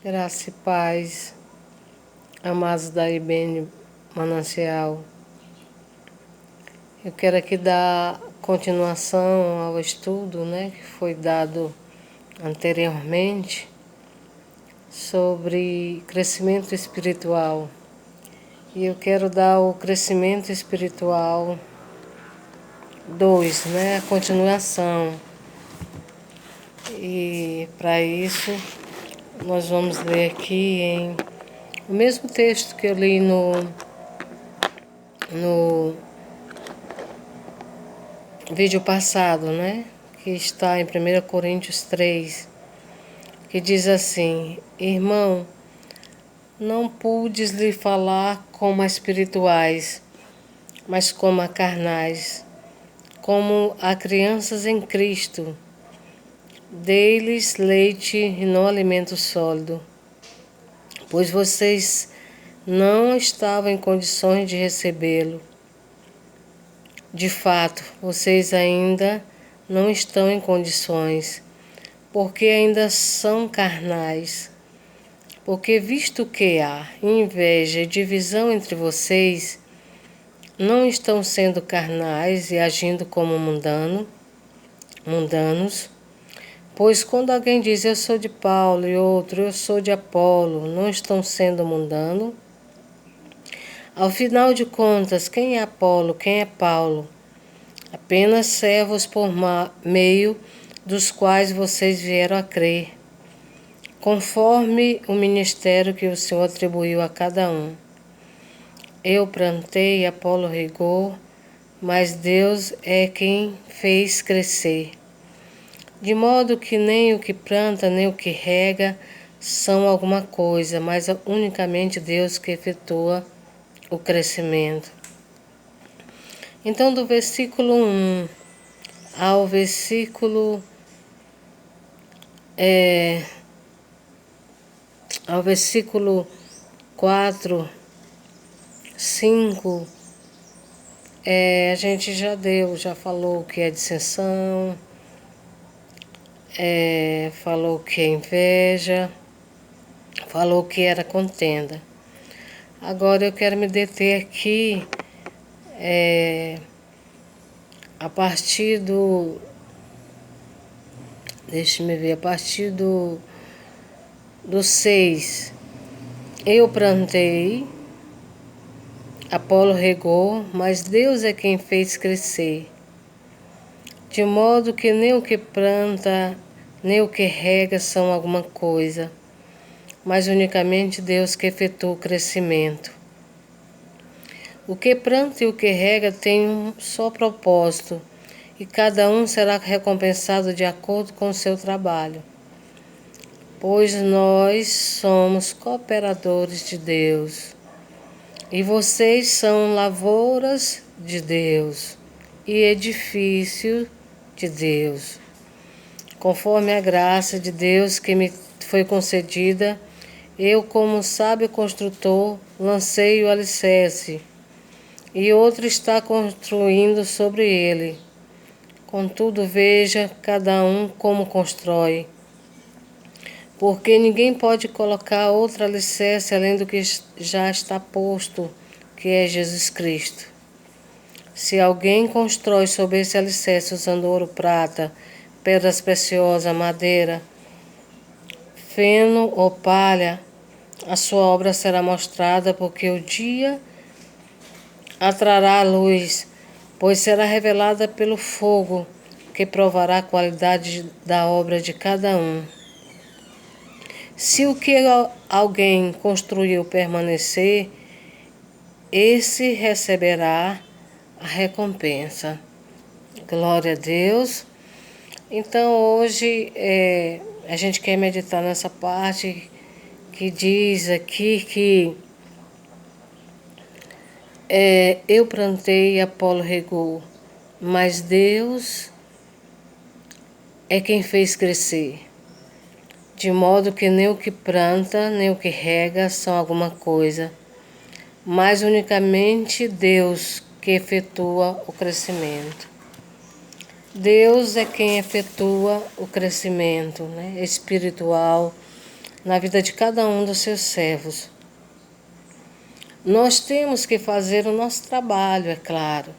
Graça e paz, amados da IBN Manancial. Eu quero aqui dar continuação ao estudo, que foi dado anteriormente sobre crescimento espiritual. E eu quero dar o crescimento espiritual 2, a continuação. E para isso nós vamos ler aqui em o mesmo texto que eu li no vídeo passado, que está em 1 Coríntios 3, que diz assim: Irmão, não pudes lhe falar como a espirituais, mas como a carnais, como a crianças em Cristo. Dei-lhes leite e não alimento sólido, pois vocês não estavam em condições de recebê-lo. De fato, vocês ainda não estão em condições, porque ainda são carnais. Porque visto que há inveja e divisão entre vocês, não estão sendo carnais e agindo como mundanos. Pois quando alguém diz eu sou de Paulo e outro eu sou de Apolo, não estão sendo mundanos? Ao final de contas, quem é Apolo, quem é Paulo? Apenas servos por meio dos quais vocês vieram a crer, conforme o ministério que o Senhor atribuiu a cada um. Eu plantei, Apolo regou, mas Deus é quem fez crescer. De modo que nem o que planta, nem o que rega são alguma coisa, mas unicamente Deus que efetua o crescimento. Então, do versículo 1 ao versículo 4, 5, a gente já falou o que é dissensão, falou o que é inveja, falou o que era contenda. Agora eu quero me deter aqui a partir do... Deixa-me ver, a partir do 6. Eu plantei, Apolo regou, mas Deus é quem fez crescer. De modo que nem o que planta, nem o que rega são alguma coisa, mas unicamente Deus que efetua o crescimento. O que planta e o que rega tem um só propósito, e cada um será recompensado de acordo com o seu trabalho. Pois nós somos cooperadores de Deus, e vocês são lavouras de Deus e edifício de Deus. Conforme a graça de Deus que me foi concedida, eu, como sábio construtor, lancei o alicerce, e outro está construindo sobre ele. Contudo, veja cada um como constrói, porque ninguém pode colocar outro alicerce além do que já está posto, que é Jesus Cristo. Se alguém constrói sobre esse alicerce usando ouro, prata, pedras preciosas, madeira, feno ou palha, a sua obra será mostrada, porque o dia a trará a luz, pois será revelada pelo fogo, que provará a qualidade da obra de cada um. Se o que alguém construiu permanecer, esse receberá a recompensa. Glória a Deus. Então hoje a gente quer meditar nessa parte que diz aqui que eu plantei e Apolo regou, mas Deus é quem fez crescer. De modo que nem o que planta, nem o que rega são alguma coisa, mas unicamente Deus que efetua o crescimento. Deus é quem efetua o crescimento espiritual na vida de cada um dos seus servos. Nós temos que fazer o nosso trabalho, é claro,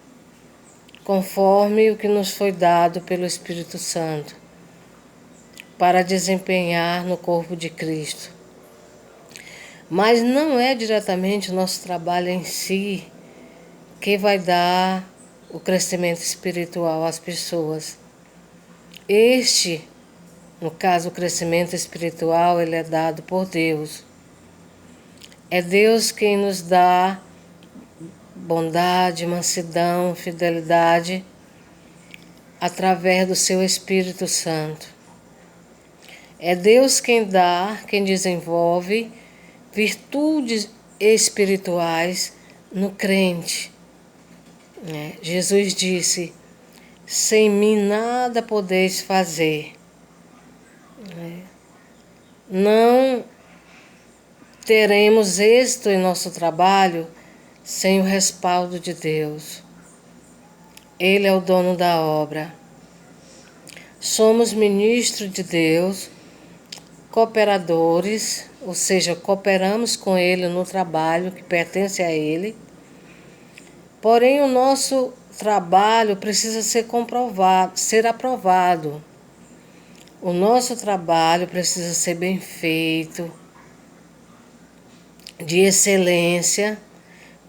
conforme o que nos foi dado pelo Espírito Santo, para desempenhar no corpo de Cristo. Mas não é diretamente o nosso trabalho em si que vai dar o crescimento espiritual às pessoas. No caso, o crescimento espiritual, ele é dado por Deus. É Deus quem nos dá bondade, mansidão, fidelidade, através do seu Espírito Santo. É Deus quem dá, quem desenvolve virtudes espirituais no crente. Jesus disse: sem mim nada podeis fazer. Não teremos êxito em nosso trabalho sem o respaldo de Deus. Ele é o dono da obra. Somos ministros de Deus, cooperadores, ou seja, cooperamos com Ele no trabalho que pertence a Ele. Porém, o nosso trabalho precisa ser comprovado, ser aprovado. O nosso trabalho precisa ser bem feito, de excelência,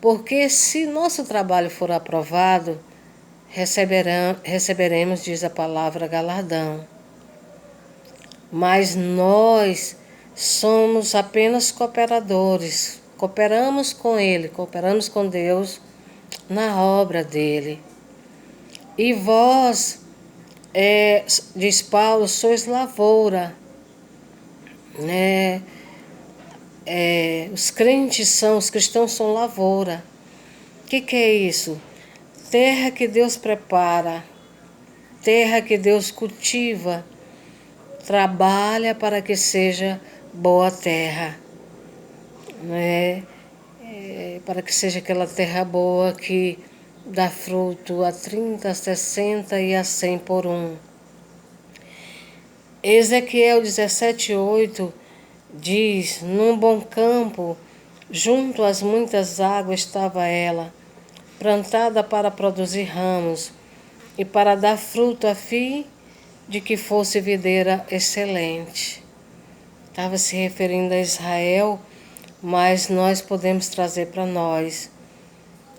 porque se nosso trabalho for aprovado, receberemos, diz a palavra, galardão. Mas nós somos apenas cooperadores, cooperamos com Ele, cooperamos com Deus na obra dele. E vós, diz Paulo, sois lavoura, né? Os cristãos são lavoura. O que é isso? Terra que Deus prepara, terra que Deus cultiva, trabalha para que seja boa terra, né? Para que seja aquela terra boa que dá fruto a 30, a 60 e a 100 por um. Ezequiel 17:8 diz: num bom campo, junto às muitas águas estava ela, plantada para produzir ramos e para dar fruto a fim de que fosse videira excelente. Estava se referindo a Israel, mas nós podemos trazer para nós.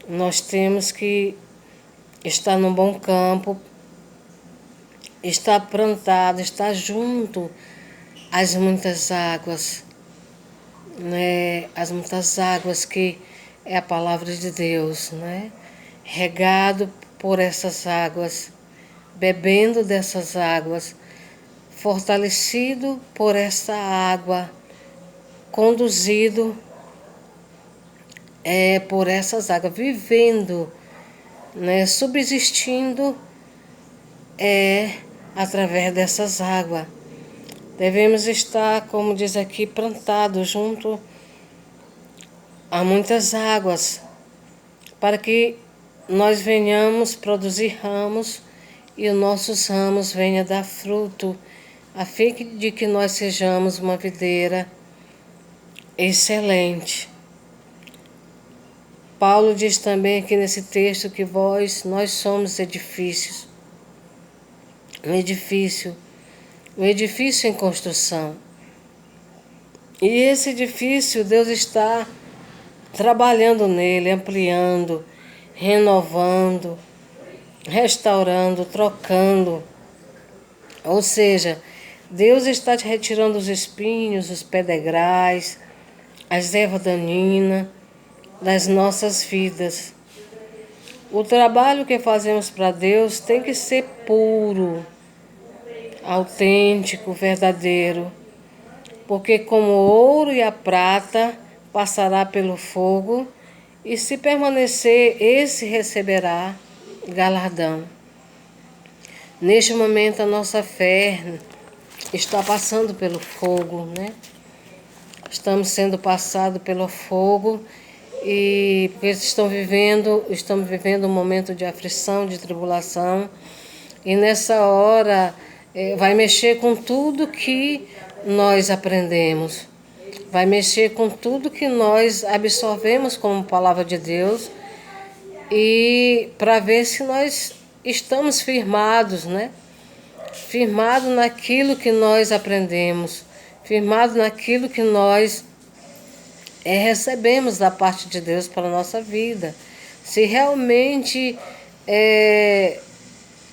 Nós temos que estar num bom campo, estar plantado, estar junto às muitas águas, né? As muitas águas que é a palavra de Deus, né? Regado por essas águas, bebendo dessas águas, fortalecido por essa água, conduzido por essas águas, vivendo, né? Subsistindo através dessas águas. Devemos estar, como diz aqui, plantados junto a muitas águas, para que nós venhamos produzir ramos e os nossos ramos venham dar fruto, a fim de que nós sejamos uma videira excelente. Paulo diz também aqui nesse texto que nós somos edifícios. Um edifício em construção. E esse edifício, Deus está trabalhando nele, ampliando, renovando, restaurando, trocando. Ou seja, Deus está te retirando os espinhos, os pedregais, as ervas daninhas das nossas vidas. O trabalho que fazemos para Deus tem que ser puro, autêntico, verdadeiro, porque como o ouro e a prata passará pelo fogo, e se permanecer, esse receberá galardão. Neste momento a nossa fé está passando pelo fogo, né? Estamos sendo passados pelo fogo e porque estamos vivendo um momento de aflição, de tribulação, e nessa hora vai mexer com tudo que nós aprendemos. Vai mexer com tudo que nós absorvemos como palavra de Deus e para ver se nós estamos firmados, né? Firmado naquilo que nós aprendemos, firmado naquilo que nós recebemos da parte de Deus para a nossa vida. Se realmente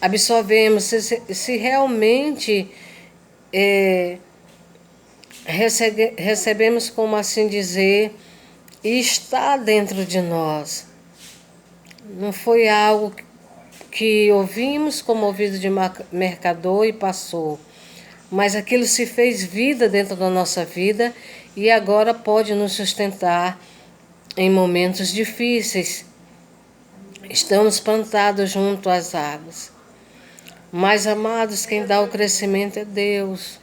absorvemos, se realmente recebemos, como assim dizer, e está dentro de nós. Não foi algo que ouvimos como ouvido de mercador e passou, mas aquilo se fez vida dentro da nossa vida e agora pode nos sustentar em momentos difíceis. Estamos plantados junto às águas. Mas, amados, quem dá o crescimento é Deus.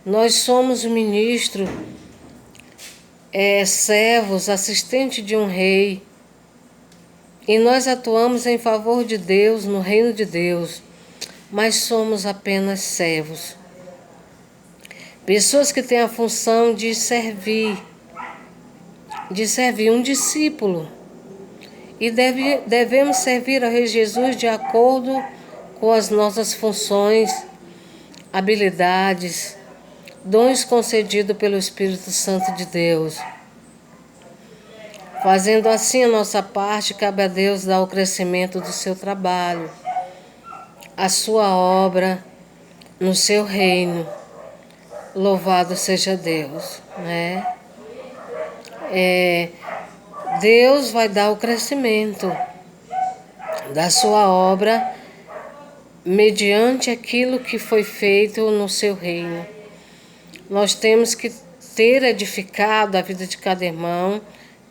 Nós somos ministros, servos, assistentes de um rei. E nós atuamos em favor de Deus, no reino de Deus. Mas somos apenas servos. Pessoas que têm a função de servir um discípulo. E devemos servir ao Rei Jesus de acordo com as nossas funções, habilidades, dons concedidos pelo Espírito Santo de Deus. Fazendo assim a nossa parte, cabe a Deus dar o crescimento do seu trabalho, a sua obra no seu reino. Louvado seja Deus, né? Deus vai dar o crescimento da sua obra mediante aquilo que foi feito no seu reino. Nós temos que ter edificado a vida de cada irmão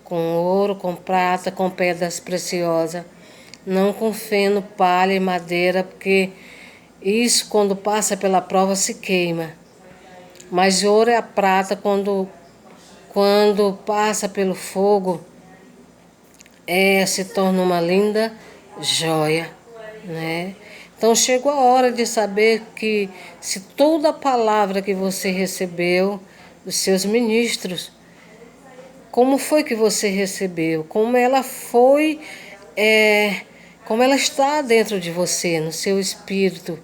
com ouro, com prata, com pedras preciosas, não com feno, palha e madeira, porque isso quando passa pela prova se queima. Mas o ouro e a prata quando passa pelo fogo se torna uma linda joia, né? Então chegou a hora de saber que se toda a palavra que você recebeu dos seus ministros, como foi que você recebeu, como ela foi, como ela está dentro de você, no seu espírito,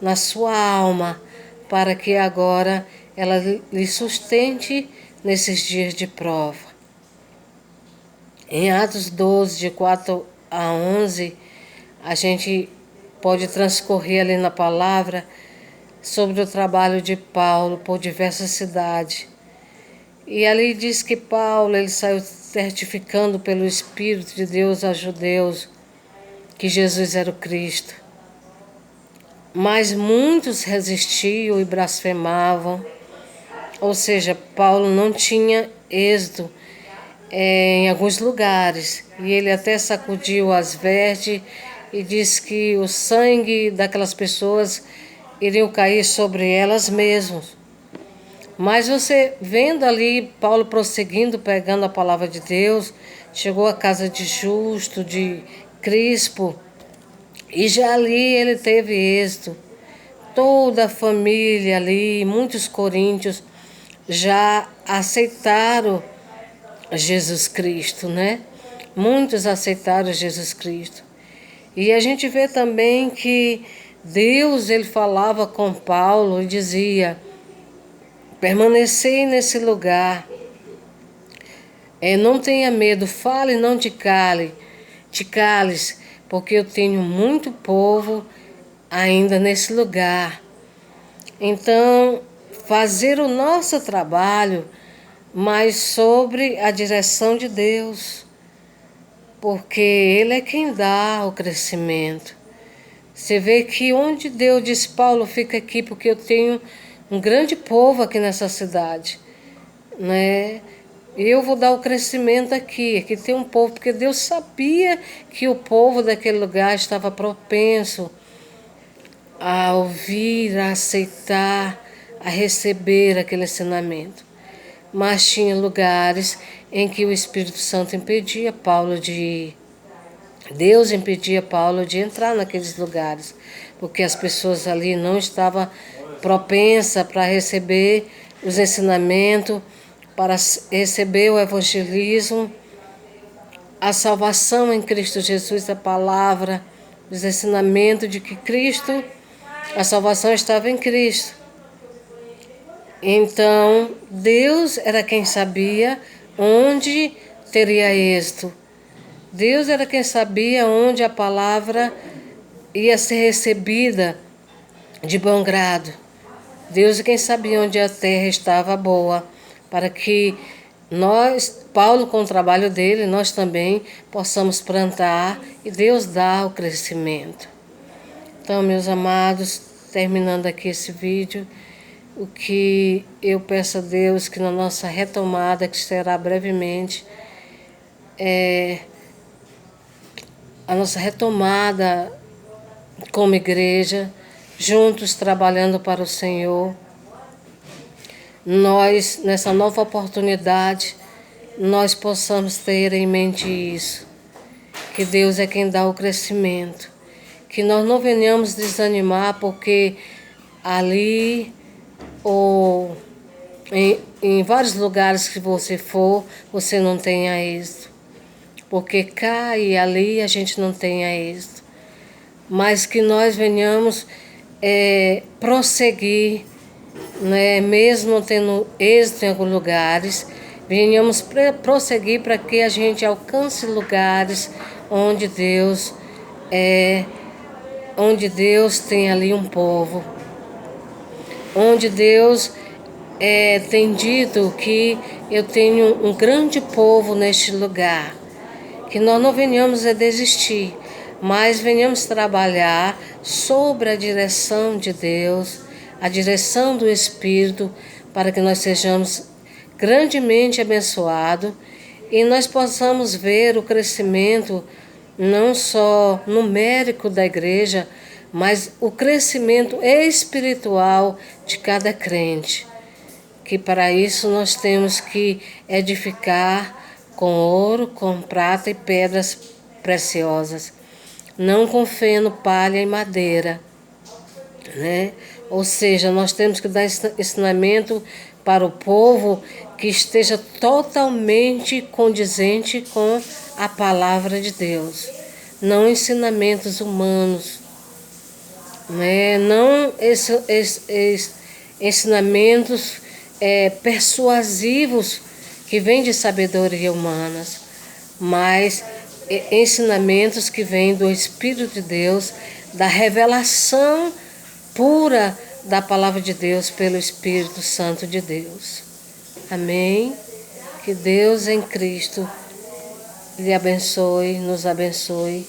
na sua alma, para que agora ela lhe sustente nesses dias de prova. Em Atos 12, de 4 a 11, a gente pode transcorrer ali na palavra sobre o trabalho de Paulo por diversas cidades. E ali diz que Paulo ele saiu certificando pelo Espírito de Deus aos judeus que Jesus era o Cristo. Mas muitos resistiam e blasfemavam. Ou seja, Paulo não tinha êxito em alguns lugares. E ele até sacudiu as vestes e disse que o sangue daquelas pessoas iriam cair sobre elas mesmas. Mas você vendo ali Paulo prosseguindo, pegando a palavra de Deus, chegou à casa de Justo, de Crispo, e já ali ele teve êxito. Toda a família ali, muitos coríntios já aceitaram Jesus Cristo, né? Muitos aceitaram Jesus Cristo. E a gente vê também que Deus ele falava com Paulo e dizia: permanecei nesse lugar, não tenha medo, fale, não te cales, porque eu tenho muito povo ainda nesse lugar. Então, fazer o nosso trabalho, mas sobre a direção de Deus, porque Ele é quem dá o crescimento. Você vê que onde Deus diz, Paulo, fica aqui porque eu tenho um grande povo aqui nessa cidade, né? Eu vou dar o crescimento aqui tem um povo, porque Deus sabia que o povo daquele lugar estava propenso a ouvir, a aceitar, a receber aquele ensinamento. Mas tinha lugares em que o Espírito Santo impedia Paulo de ir. Deus impedia Paulo de entrar naqueles lugares, porque as pessoas ali não estavam propensas para receber os ensinamentos, para receber o evangelismo, a salvação em Cristo Jesus, a palavra, os ensinamentos de que Cristo, a salvação estava em Cristo. Então, Deus era quem sabia onde teria êxito. Deus era quem sabia onde a palavra ia ser recebida de bom grado. Deus é quem sabia onde a terra estava boa, para que nós, Paulo com o trabalho dele, nós também possamos plantar e Deus dá o crescimento. Então, meus amados, terminando aqui esse vídeo, o que eu peço a Deus que na nossa retomada, que será brevemente, a nossa retomada como igreja, juntos trabalhando para o Senhor, nós, nessa nova oportunidade, nós possamos ter em mente isso, que Deus é quem dá o crescimento, que nós não venhamos desanimar porque ali ou em vários lugares que você for, você não tenha êxito, porque cá e ali a gente não tenha êxito, mas que nós venhamos prosseguir, né, mesmo não tendo êxito em alguns lugares, venhamos prosseguir para que a gente alcance lugares onde Deus tem ali um povo, onde Deus tem dito que eu tenho um grande povo neste lugar, que nós não venhamos a desistir, mas venhamos trabalhar sobre a direção de Deus, a direção do Espírito, para que nós sejamos grandemente abençoados e nós possamos ver o crescimento não só numérico da igreja, mas o crescimento espiritual de cada crente. Que para isso nós temos que edificar com ouro, com prata e pedras preciosas, não com feno, palha e madeira, né? Ou seja, nós temos que dar ensinamento para o povo que esteja totalmente condizente com a palavra de Deus, não ensinamentos humanos, né? Não ensinamentos persuasivos que vêm de sabedoria humana, mas ensinamentos que vêm do Espírito de Deus, da revelação pura da palavra de Deus pelo Espírito Santo de Deus. Amém? Que Deus em Cristo lhe abençoe, nos abençoe